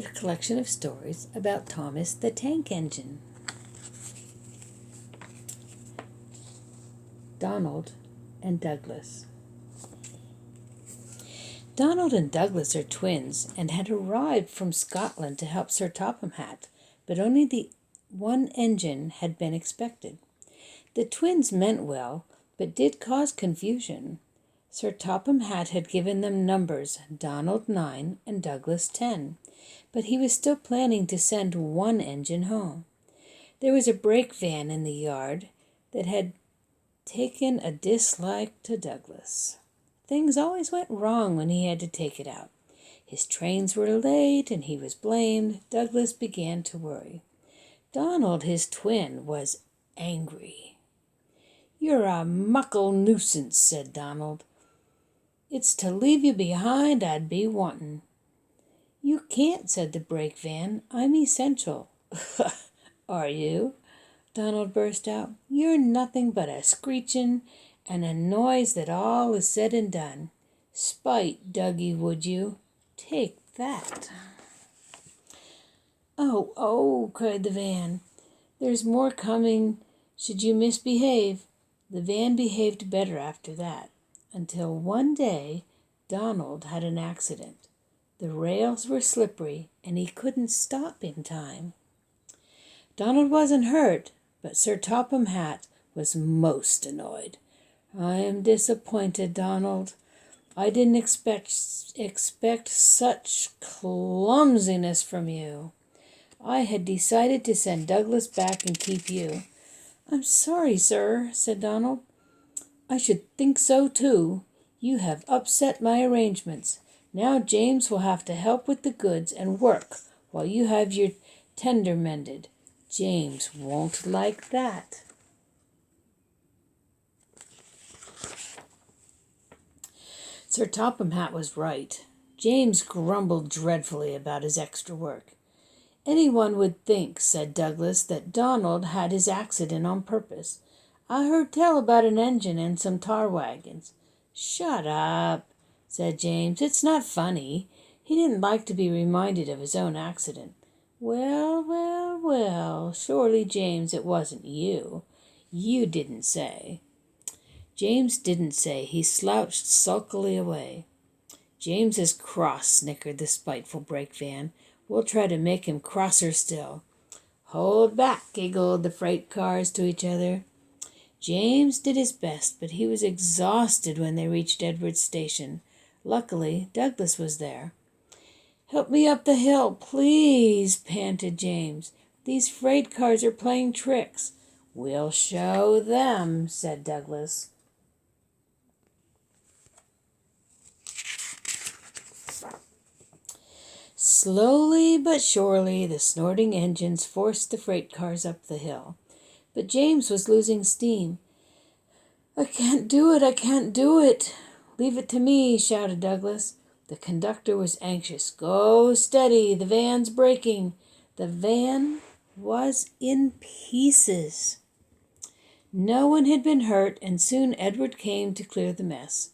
a collection of stories about Thomas the Tank Engine. Donald and Douglas. Donald and Douglas are twins and had arrived from Scotland to help Sir Topham Hatt, but only the one engine had been expected. The twins meant well, but did cause confusion. Sir Topham Hatt had given them numbers, Donald 9 and Douglas 10, but he was still planning to send one engine home. There was a brake van in the yard that had taken a dislike to Douglas. Things always went wrong when he had to take it out. His trains were late and he was blamed. Douglas began to worry. Donald, his twin, was angry. "You're a muckle nuisance," said Donald. "It's to leave you behind I'd be wantin'." "You can't," said the brake van. "I'm essential." "Are you?" Donald burst out. "You're nothing but a screechin' and a noise that all is said and done. Spite, Dougie, would you? Take that." "Oh, oh," cried the van. "There's more coming should you misbehave." The van behaved better after that, until one day Donald had an accident. The rails were slippery, and he couldn't stop in time. Donald wasn't hurt, but Sir Topham Hatt was most annoyed. "I am disappointed, Donald. I didn't expect such clumsiness from you. I had decided to send Douglas back and keep you." "I'm sorry, sir," said Donald. "I should think so, too. You have upset my arrangements. Now James will have to help with the goods and work while you have your tender mended. James won't like that." Sir Topham Hatt was right. James grumbled dreadfully about his extra work. "Anyone would think," said Douglas, "that Donald had his accident on purpose. I heard tell about an engine and some tar wagons." "Shut up," said James. "It's not funny. He didn't like to be reminded of his own accident." "Well, well, well, surely, James, it wasn't you. You didn't say." James didn't say. He slouched sulkily away. "James is cross," snickered the spiteful brake van. "We'll try to make him crosser still." "Hold back," giggled the freight cars to each other. James did his best, but he was exhausted when they reached Edward's station. Luckily, Douglas was there. "Help me up the hill, please," panted James. "These freight cars are playing tricks." "We'll show them," said Douglas. Slowly but surely, the snorting engines forced the freight cars up the hill. But James was losing steam. "I can't do it, I can't do it." "Leave it to me," shouted Douglas. The conductor was anxious. "Go steady, the van's breaking." The van was in pieces. No one had been hurt, and soon Edward came to clear the mess.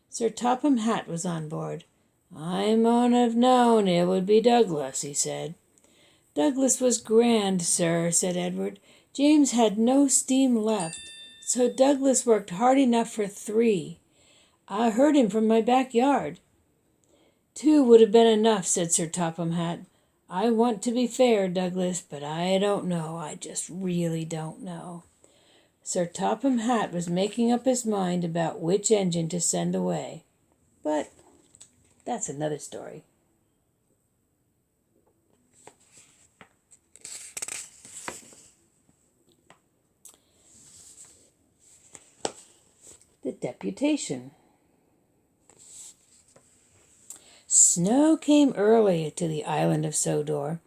Sir Topham Hatt was on board. "I might have known it would be Douglas," he said. "Douglas was grand, sir," said Edward. "James had no steam left, so Douglas worked hard enough for 3. I heard him from my backyard." "2 would have been enough," said Sir Topham Hatt. "I want to be fair, Douglas, but I don't know. I just really don't know." Sir Topham Hatt was making up his mind about which engine to send away. But that's another story. The Deputation. Snow came early to the island of Sodor.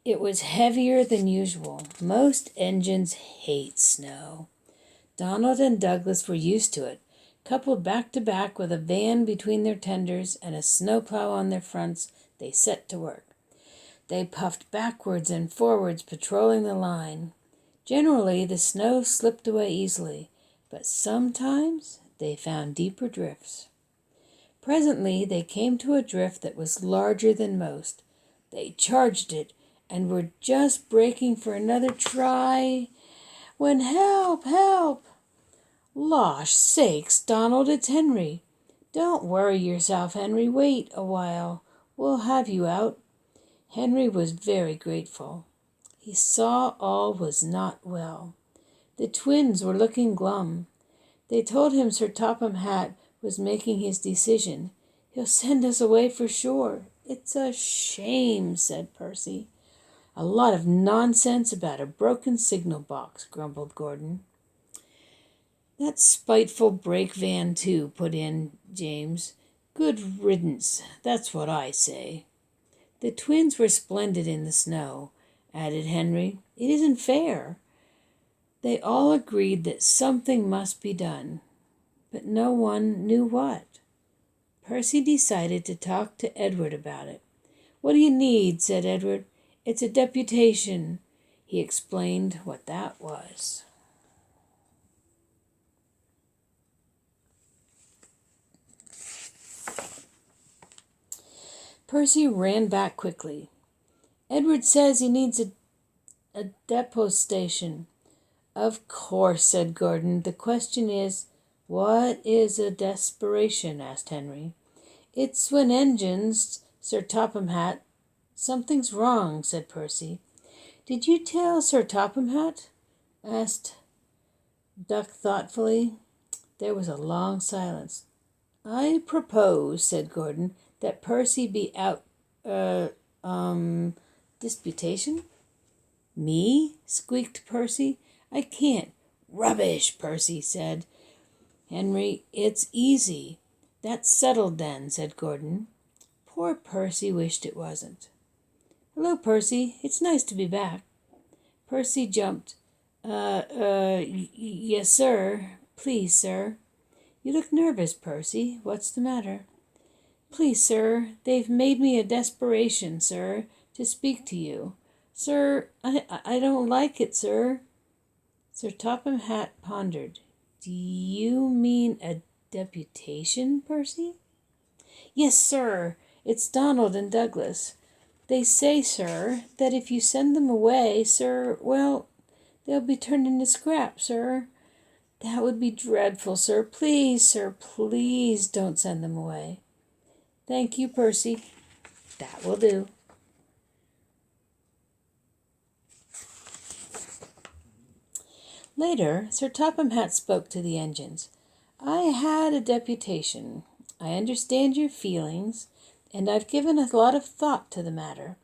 It was heavier than usual. Most engines hate snow. Donald and Douglas were used to it. Coupled back to back with a van between their tenders and a snowplow on their fronts, they set to work. They puffed backwards and forwards, patrolling the line. Generally, the snow slipped away easily, but sometimes they found deeper drifts. Presently, they came to a drift that was larger than most. They charged it and were just breaking for another try when help, help! Losh sakes, Donald, it's Henry. Don't worry yourself, Henry. Wait a while. We'll have you out. Henry was very grateful. He saw all was not well. The twins were looking glum. They told him Sir Topham Hatt was making his decision. He'll send us away for sure. It's a shame, said Percy. A lot of nonsense about a broken signal box, grumbled Gordon. That spiteful brake van, too, put in James. Good riddance, that's what I say. The twins were splendid in the snow, added Henry. It isn't fair. They all agreed that something must be done, but no one knew what. Percy decided to talk to Edward about it. What do you need? Said Edward. It's a deputation. He explained what that was. Percy ran back quickly. Edward says he needs a depot station. Of course, said Gordon. The question is, what is a desperation? Asked Henry. It's when engines, Sir Topham Hatt. Something's wrong, said Percy. Did you tell Sir Topham Hatt? Asked Duck thoughtfully. There was a long silence. I propose, said Gordon, that Percy be out, disputation? Me? Squeaked Percy. I can't. Rubbish, Percy said. Henry, it's easy. That's settled then, said Gordon. Poor Percy wished it wasn't. Hello, Percy. It's nice to be back. Percy jumped. Yes, sir. Please, sir. You look nervous, Percy. What's the matter? Please, sir, they've made me a desperation, sir, to speak to you. Sir, I don't like it, sir. Sir Topham Hatt pondered. Do you mean a deputation, Percy? Yes, sir. It's Donald and Douglas. They say, sir, that if you send them away, sir, well, they'll be turned into scrap, sir. That would be dreadful, sir. Please, sir, please don't send them away. Thank you, Percy. That will do. Later, Sir Topham Hatt spoke to the engines. I had a deputation. I understand your feelings, and I've given a lot of thought to the matter.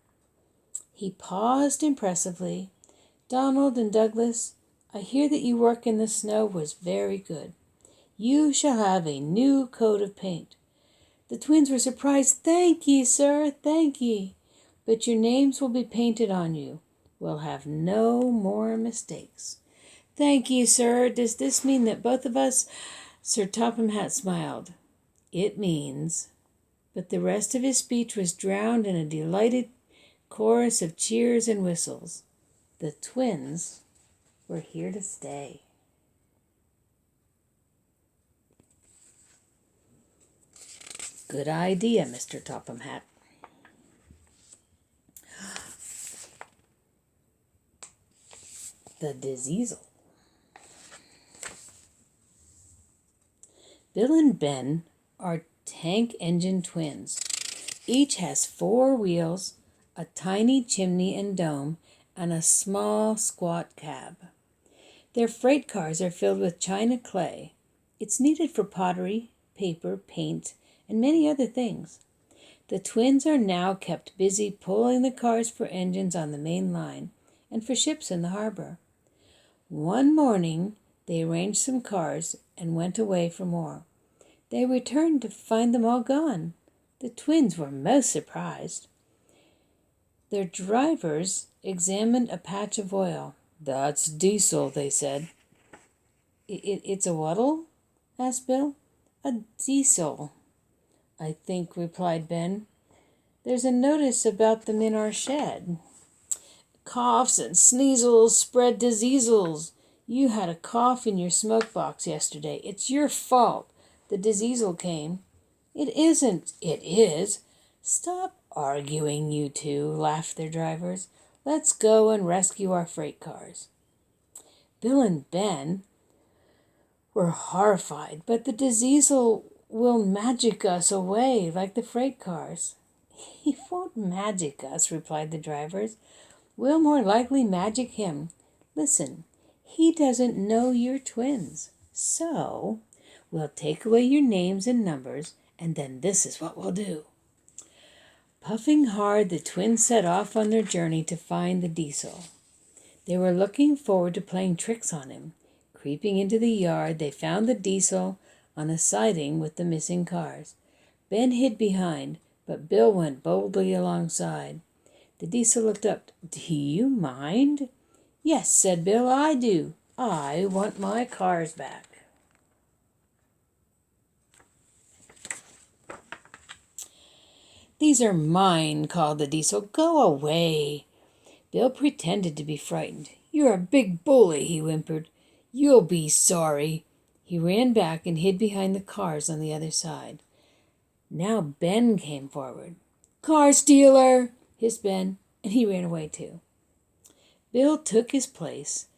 He paused impressively. Donald and Douglas, I hear that you work in the snow was very good. You shall have a new coat of paint. The twins were surprised. Thank ye, sir, thank ye. But your names will be painted on you. We'll have no more mistakes. Thank ye, sir. Does this mean that both of us... Sir Topham Hatt smiled. It means... But the rest of his speech was drowned in a delighted chorus of cheers and whistles. The twins were here to stay. Good idea, Mr. Topham Hatt. The Diseasel. Bill and Ben are tank engine twins. Each has 4 wheels, a tiny chimney and dome, and a small, squat cab. Their freight cars are filled with china clay. It's needed for pottery, paper, paint, and many other things. The twins are now kept busy pulling the cars for engines on the main line and for ships in the harbor. One morning, they arranged some cars and went away for more. They returned to find them all gone. The twins were most surprised. Their drivers examined a patch of oil. That's diesel, they said. It's a what'll? Asked Bill. A diesel, I think, replied Ben. There's a notice about them in our shed. Coughs and sneezels spread diseasels. You had a cough in your smoke box yesterday. It's your fault. The diseasel came. It isn't. It is. Stop Arguing, you two, laughed their drivers. Let's go and rescue our freight cars. Bill and Ben were horrified, but the diesel will magic us away like the freight cars. He won't magic us, replied the drivers. We'll more likely magic him. Listen, he doesn't know you're twins. So, we'll take away your names and numbers, and then this is what we'll do. Puffing hard, the twins set off on their journey to find the diesel. They were looking forward to playing tricks on him. Creeping into the yard, they found the diesel on a siding with the missing cars. Ben hid behind, but Bill went boldly alongside. The diesel looked up. Do you mind? Yes, said Bill, I do. I want my cars back. These are mine, called the diesel. Go away. Bill pretended to be frightened. You're a big bully, he whimpered. You'll be sorry. He ran back and hid behind the cars on the other side. Now Ben came forward. Car stealer, hissed Ben, and he ran away too. Bill took his place.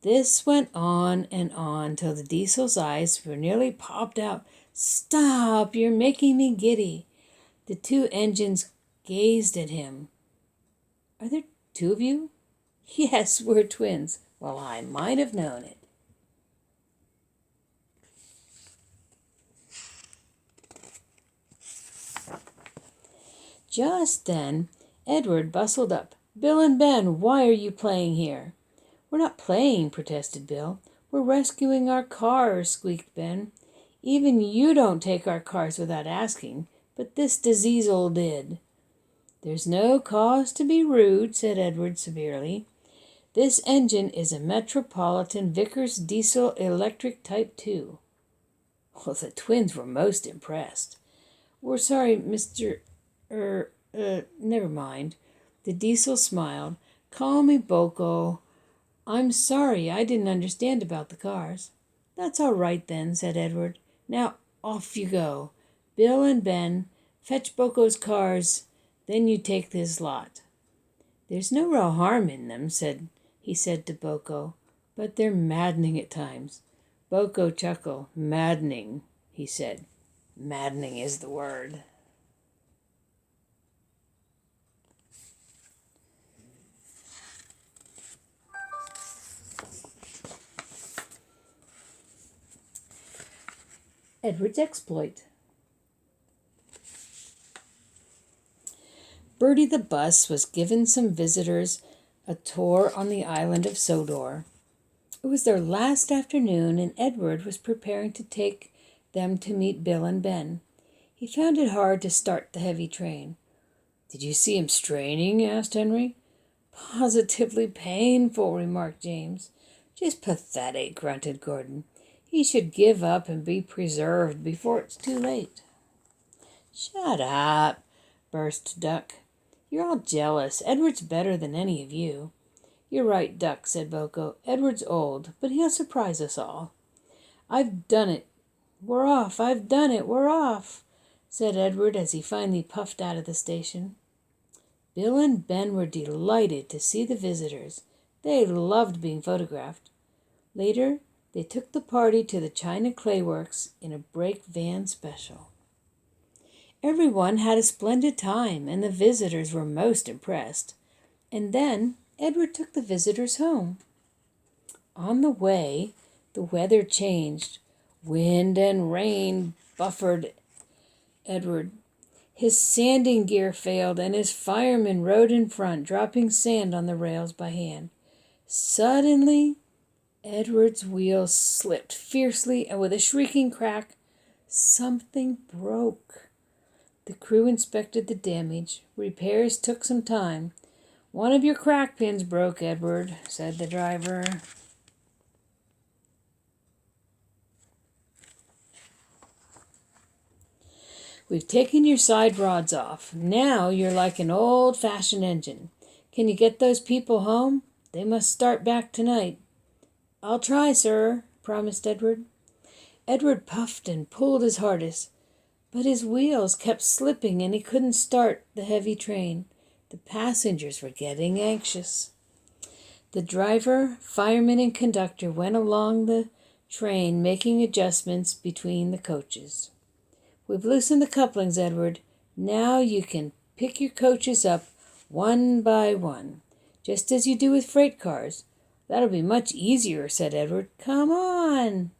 This went on and on till the diesel's eyes were nearly popped out. Stop, you're making me giddy. The two engines gazed at him. Are there two of you? Yes, we're twins. Well, I might have known it. Just then, Edward bustled up. Bill and Ben, why are you playing here? We're not playing, protested Bill. We're rescuing our cars, squeaked Ben. Even you don't take our cars without asking, but this diesel did. There's no cause to be rude, said Edward severely. This engine is a Metropolitan Vickers Diesel Electric Type 2. Well, the twins were most impressed. We're sorry, Mr. Never mind. The diesel smiled. Call me Boko. I'm sorry, I didn't understand about the cars. That's all right then, said Edward. Now off you go. Bill and Ben, fetch Boko's cars, then you take this lot. There's no real harm in them, he said to Boko, but they're maddening at times. Boko chuckled. Maddening, he said. Maddening is the word. Edward's exploit. Bertie the bus was given some visitors a tour on the island of Sodor. It was their last afternoon, and Edward was preparing to take them to meet Bill and Ben. He found it hard to start the heavy train. Did you see him straining? Asked Henry. Positively painful, remarked James. Just pathetic, grunted Gordon. He should give up and be preserved before it's too late. Shut up, burst Duck. You're all jealous. Edward's better than any of you. You're right, Duck, said Boko. Edward's old, but he'll surprise us all. I've done it. We're off. I've done it. We're off, said Edward as he finally puffed out of the station. Bill and Ben were delighted to see the visitors. They loved being photographed. Later, they took the party to the China Clay Works in a brake van special. Everyone had a splendid time, and the visitors were most impressed. And then Edward took the visitors home. On the way, the weather changed. Wind and rain buffeted Edward. His sanding gear failed, and his fireman rode in front, dropping sand on the rails by hand. Suddenly, Edward's wheels slipped fiercely, and with a shrieking crack, something broke. The crew inspected the damage. Repairs took some time. One of your crack pins broke, Edward, said the driver. We've taken your side rods off. Now you're like an old-fashioned engine. Can you get those people home? They must start back tonight. I'll try, sir, promised Edward. Edward puffed and pulled his hardest, But his wheels kept slipping and he couldn't start the heavy train. The passengers were getting anxious. The driver, fireman, and conductor went along the train, making adjustments between the coaches. "We've loosened the couplings, Edward. Now you can pick your coaches up one by one, just as you do with freight cars." "That'll be much easier," said Edward. "Come on."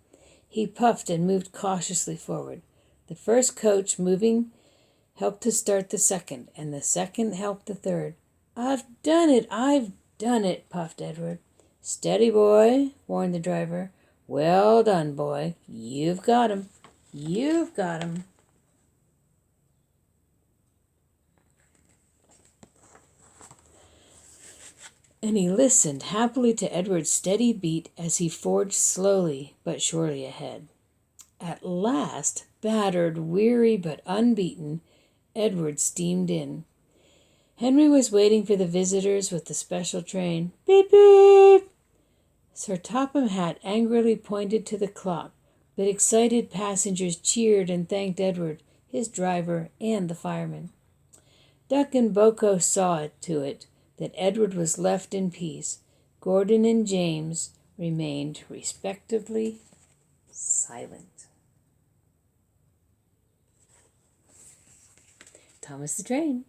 He puffed and moved cautiously forward. The first coach moving helped to start the second, and the second helped the third. I've done it, puffed Edward. "Steady, boy," warned the driver. "Well done, boy. You've got 'em. You've got 'em." And he listened happily to Edward's steady beat as he forged slowly but surely ahead. At last, battered, weary, but unbeaten, Edward steamed in. Henry was waiting for the visitors with the special train. "Beep, beep!" Sir Topham Hatt angrily pointed to the clock, but excited passengers cheered and thanked Edward, his driver, and the fireman. Duck and Boko saw to it that Edward was left in peace. Gordon and James remained respectfully silent. Thomas the Train.